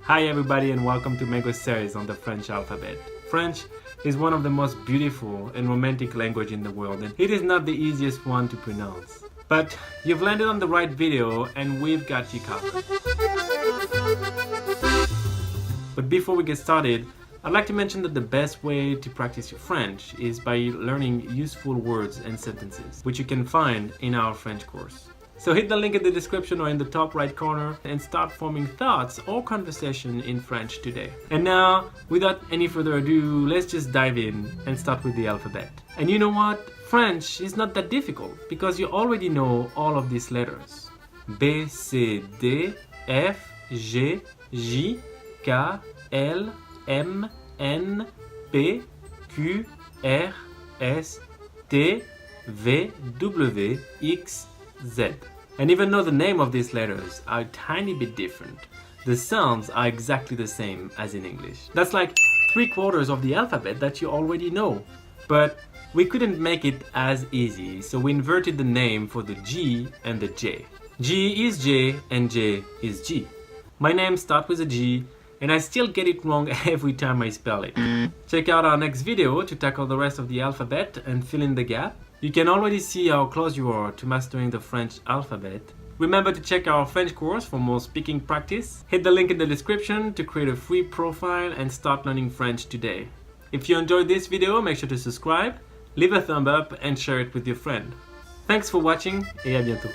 Hi everybody and welcome to Mego series on the French alphabet. French is one of the most beautiful and romantic language in the world, and it is not the easiest one to pronounce. But you've landed on the right video and we've got you covered. But before we get started, I'd like to mention that the best way to practice your French is by learning useful words and sentences, which you can find in our French course. So hit the link in the description or in the top right corner and start forming thoughts or conversation in French today. And now, without any further ado, let's just dive in and start with the alphabet. And you know what? French is not that difficult because you already know all of these letters. B, C, D, F, G, J, K, L, M, N, P, Q, R, S, T, V, W, X, Z. And even though the name of these letters are a tiny bit different, the sounds are exactly the same as in English. That's like 3/4 of the alphabet that you already know. But we couldn't make it as easy, so we inverted the name for the G and the J. G is J and J is G. My name starts with a G, and I still get it wrong every time I spell it. Check out our next video to tackle the rest of the alphabet and fill in the gap. You can already see how close you are to mastering the French alphabet. Remember to check our French course for more speaking practice. Hit the link in the description to create a free profile and start learning French today. If you enjoyed this video, make sure to subscribe, leave a thumb up and share it with your friend. Thanks for watching et à bientôt.